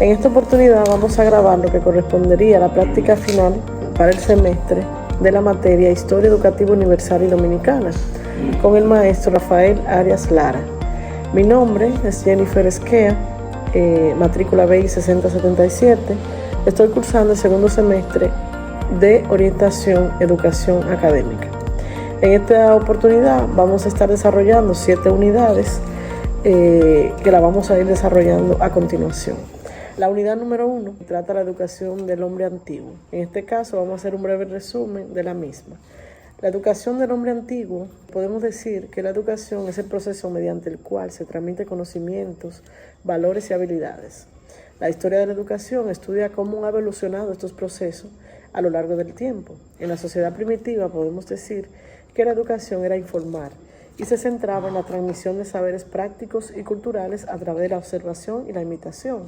En esta oportunidad vamos a grabar lo que correspondería a la práctica final para el semestre de la materia Historia Educativa Universal y Dominicana, con el maestro Rafael Arias Lara. Mi nombre es Jennifer Esquea, matrícula BI 6077. Estoy cursando el segundo semestre de Orientación Educación Académica. En esta oportunidad vamos a estar desarrollando 7 unidades que la vamos a ir desarrollando a continuación. La unidad número 1 trata la educación del hombre antiguo. En este caso vamos a hacer un breve resumen de la misma. La educación del hombre antiguo, podemos decir que la educación es el proceso mediante el cual se transmite conocimientos, valores y habilidades. La historia de la educación estudia cómo han evolucionado estos procesos a lo largo del tiempo. En la sociedad primitiva podemos decir que la educación era informar y se centraba en la transmisión de saberes prácticos y culturales a través de la observación y la imitación.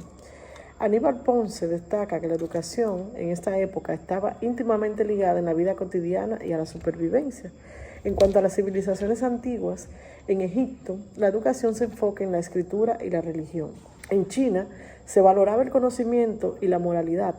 Aníbal Ponce destaca que la educación en esta época estaba íntimamente ligada en la vida cotidiana y a la supervivencia. En cuanto a las civilizaciones antiguas, en Egipto, la educación se enfoca en la escritura y la religión. En China, se valoraba el conocimiento y la moralidad,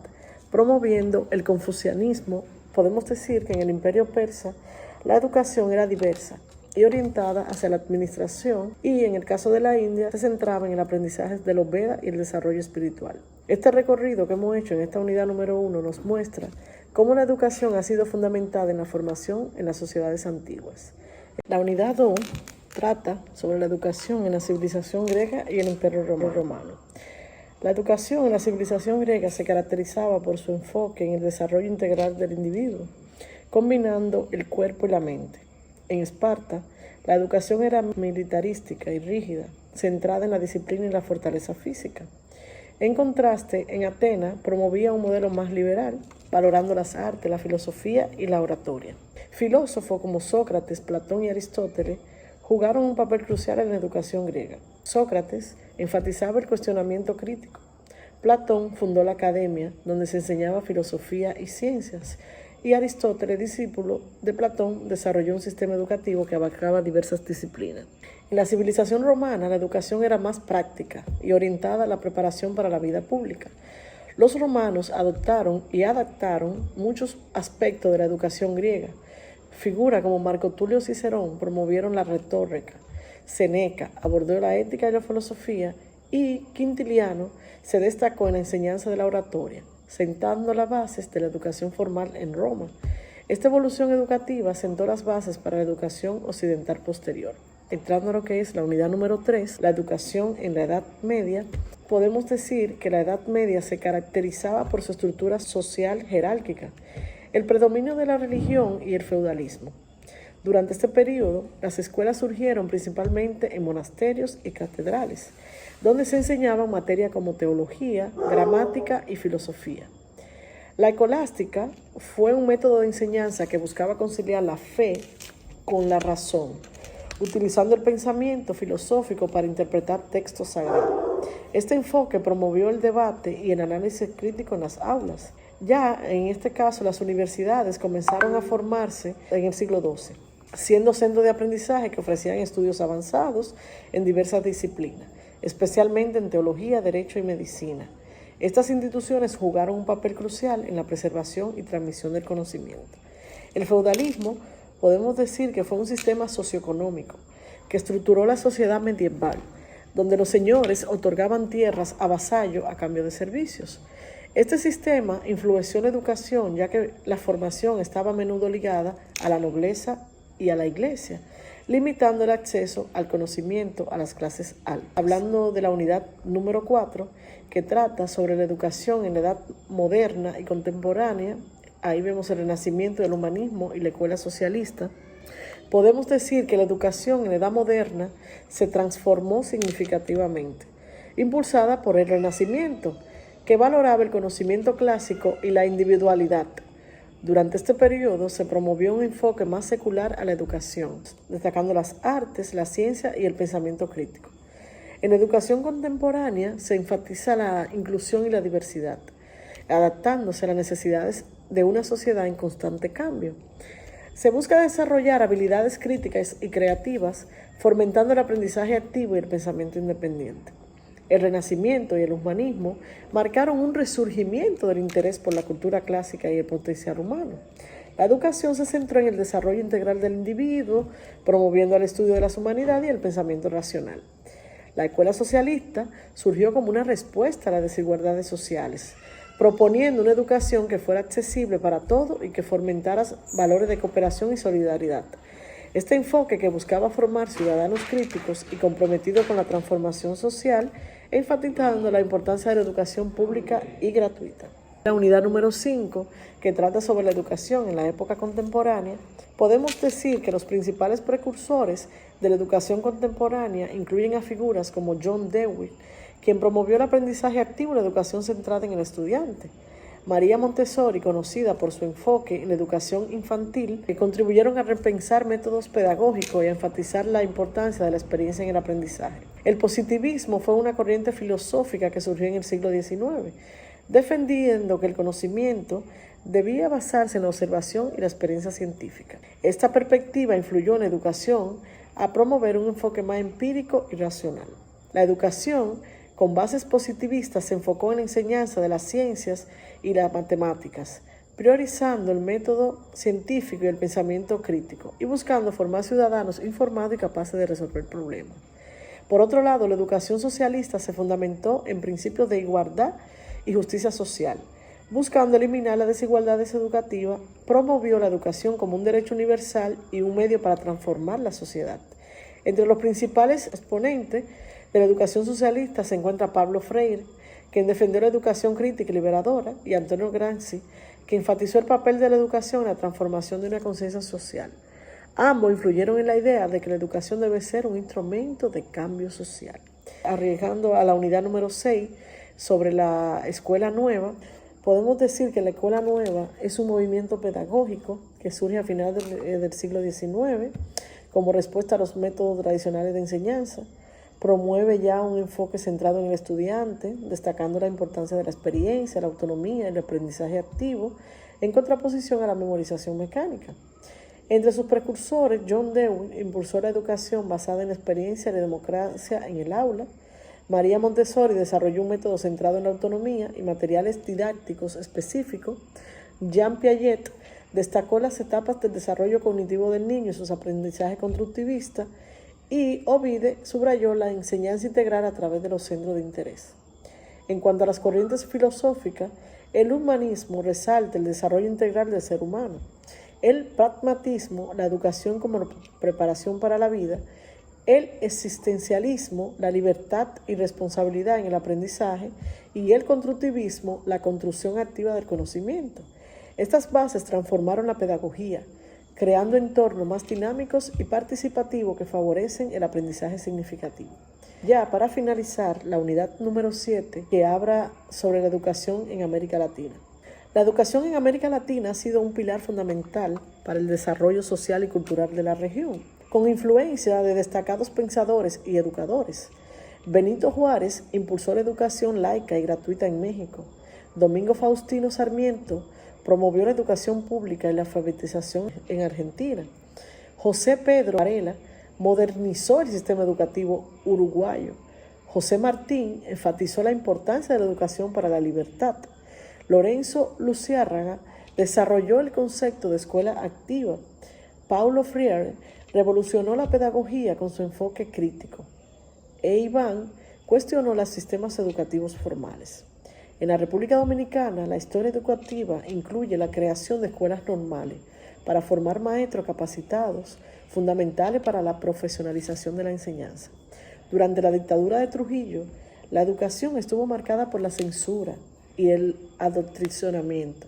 promoviendo el confucianismo. Podemos decir que en el Imperio Persa, la educación era diversa y orientada hacia la administración, y en el caso de la India se centraba en el aprendizaje de los Vedas y el desarrollo espiritual. Este recorrido que hemos hecho en esta unidad número 1 nos muestra cómo la educación ha sido fundamentada en la formación en las sociedades antiguas. La unidad 2 trata sobre la educación en la civilización griega y el Imperio Romano. La educación en la civilización griega se caracterizaba por su enfoque en el desarrollo integral del individuo, combinando el cuerpo y la mente. En Esparta, la educación era militarística y rígida, centrada en la disciplina y la fortaleza física. En contraste, en Atenas promovía un modelo más liberal, valorando las artes, la filosofía y la oratoria. Filósofos como Sócrates, Platón y Aristóteles jugaron un papel crucial en la educación griega. Sócrates enfatizaba el cuestionamiento crítico. Platón fundó la academia, donde se enseñaba filosofía y ciencias, y Aristóteles, discípulo de Platón, desarrolló un sistema educativo que abarcaba diversas disciplinas. En la civilización romana, la educación era más práctica y orientada a la preparación para la vida pública. Los romanos adoptaron y adaptaron muchos aspectos de la educación griega. Figuras como Marco Tulio Cicerón promovieron la retórica, Séneca abordó la ética y la filosofía, y Quintiliano se destacó en la enseñanza de la oratoria, sentando las bases de la educación formal en Roma. Esta evolución educativa sentó las bases para la educación occidental posterior. Entrando a lo que es la unidad número 3, la educación en la Edad Media, podemos decir que la Edad Media se caracterizaba por su estructura social jerárquica, el predominio de la religión y el feudalismo. Durante este periodo, las escuelas surgieron principalmente en monasterios y catedrales, donde se enseñaban materias como teología, gramática y filosofía. La escolástica fue un método de enseñanza que buscaba conciliar la fe con la razón, utilizando el pensamiento filosófico para interpretar textos sagrados. Este enfoque promovió el debate y el análisis crítico en las aulas. Ya en este caso, las universidades comenzaron a formarse en el siglo XII, siendo centros de aprendizaje que ofrecían estudios avanzados en diversas disciplinas, especialmente en teología, derecho y medicina. Estas instituciones jugaron un papel crucial en la preservación y transmisión del conocimiento. El feudalismo, podemos decir que fue un sistema socioeconómico que estructuró la sociedad medieval, donde los señores otorgaban tierras a vasallos a cambio de servicios. Este sistema influenció la educación, ya que la formación estaba a menudo ligada a la nobleza y a la iglesia, limitando el acceso al conocimiento a las clases altas. Hablando de la unidad número 4, que trata sobre la educación en la edad moderna y contemporánea, ahí vemos el renacimiento del humanismo y la escuela socialista. Podemos decir que la educación en la edad moderna se transformó significativamente, impulsada por el Renacimiento, que valoraba el conocimiento clásico y la individualidad. Durante este periodo se promovió un enfoque más secular a la educación, destacando las artes, la ciencia y el pensamiento crítico. En la educación contemporánea se enfatiza la inclusión y la diversidad, adaptándose a las necesidades de una sociedad en constante cambio. Se busca desarrollar habilidades críticas y creativas, fomentando el aprendizaje activo y el pensamiento independiente. El Renacimiento y el humanismo marcaron un resurgimiento del interés por la cultura clásica y el potencial humano. La educación se centró en el desarrollo integral del individuo, promoviendo el estudio de las humanidades y el pensamiento racional. La escuela socialista surgió como una respuesta a las desigualdades sociales, proponiendo una educación que fuera accesible para todos y que fomentara valores de cooperación y solidaridad. Este enfoque, que buscaba formar ciudadanos críticos y comprometidos con la transformación social, enfatizando la importancia de la educación pública y gratuita. La unidad número 5, que trata sobre la educación en la época contemporánea, podemos decir que los principales precursores de la educación contemporánea incluyen a figuras como John Dewey, quien promovió el aprendizaje activo y la educación centrada en el estudiante; María Montessori, conocida por su enfoque en la educación infantil, que contribuyeron a repensar métodos pedagógicos y a enfatizar la importancia de la experiencia en el aprendizaje. El positivismo fue una corriente filosófica que surgió en el siglo XIX, defendiendo que el conocimiento debía basarse en la observación y la experiencia científica. Esta perspectiva influyó en la educación a promover un enfoque más empírico y racional. La educación con bases positivistas se enfocó en la enseñanza de las ciencias y las matemáticas, priorizando el método científico y el pensamiento crítico, y buscando formar ciudadanos informados y capaces de resolver problemas. Por otro lado, la educación socialista se fundamentó en principios de igualdad y justicia social. Buscando eliminar las desigualdades educativas, promovió la educación como un derecho universal y un medio para transformar la sociedad. Entre los principales exponentes de la educación socialista se encuentra Pablo Freire, quien defendió la educación crítica y liberadora, y Antonio Gramsci, que enfatizó el papel de la educación en la transformación de una conciencia social. Ambos influyeron en la idea de que la educación debe ser un instrumento de cambio social. Arriesgando a la unidad número 6 sobre la escuela nueva, podemos decir que la escuela nueva es un movimiento pedagógico que surge a finales del siglo XIX como respuesta a los métodos tradicionales de enseñanza. Promueve ya un enfoque centrado en el estudiante, destacando la importancia de la experiencia, la autonomía y el aprendizaje activo, en contraposición a la memorización mecánica. Entre sus precursores, John Dewey impulsó la educación basada en la experiencia y la democracia en el aula. María Montessori desarrolló un método centrado en la autonomía y materiales didácticos específicos. Jean Piaget destacó las etapas del desarrollo cognitivo del niño y sus aprendizajes constructivistas, y Ovide subrayó la enseñanza integral a través de los centros de interés. En cuanto a las corrientes filosóficas, el humanismo resalta el desarrollo integral del ser humano, el pragmatismo, la educación como preparación para la vida, el existencialismo, la libertad y responsabilidad en el aprendizaje, y el constructivismo, la construcción activa del conocimiento. Estas bases transformaron la pedagogía, creando entornos más dinámicos y participativos que favorecen el aprendizaje significativo. Ya para finalizar, la unidad número 7, que habla sobre la educación en América Latina. La educación en América Latina ha sido un pilar fundamental para el desarrollo social y cultural de la región, con influencia de destacados pensadores y educadores. Benito Juárez impulsó la educación laica y gratuita en México. Domingo Faustino Sarmiento promovió la educación pública y la alfabetización en Argentina. José Pedro Varela modernizó el sistema educativo uruguayo. José Martín enfatizó la importancia de la educación para la libertad. Lorenzo Luciárraga desarrolló el concepto de escuela activa. Paulo Freire revolucionó la pedagogía con su enfoque crítico. Iván cuestionó los sistemas educativos formales. En la República Dominicana, la historia educativa incluye la creación de escuelas normales para formar maestros capacitados, fundamentales para la profesionalización de la enseñanza. Durante la dictadura de Trujillo, la educación estuvo marcada por la censura y el adoctrinamiento.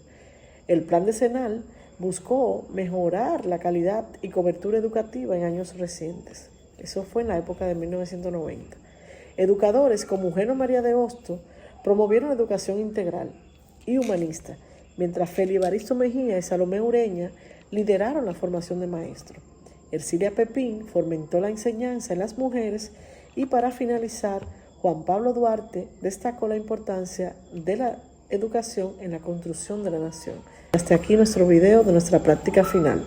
El Plan Decenal buscó mejorar la calidad y cobertura educativa en años recientes. Eso fue en la época de 1990. Educadores como Eugenio María de Hostos promovieron la educación integral y humanista, mientras Félix Evaristo Mejía y Salomé Ureña lideraron la formación de maestros. Ercilia Pepín fomentó la enseñanza en las mujeres, y para finalizar, Juan Pablo Duarte destacó la importancia de la educación en la construcción de la nación. Hasta aquí nuestro video de nuestra práctica final.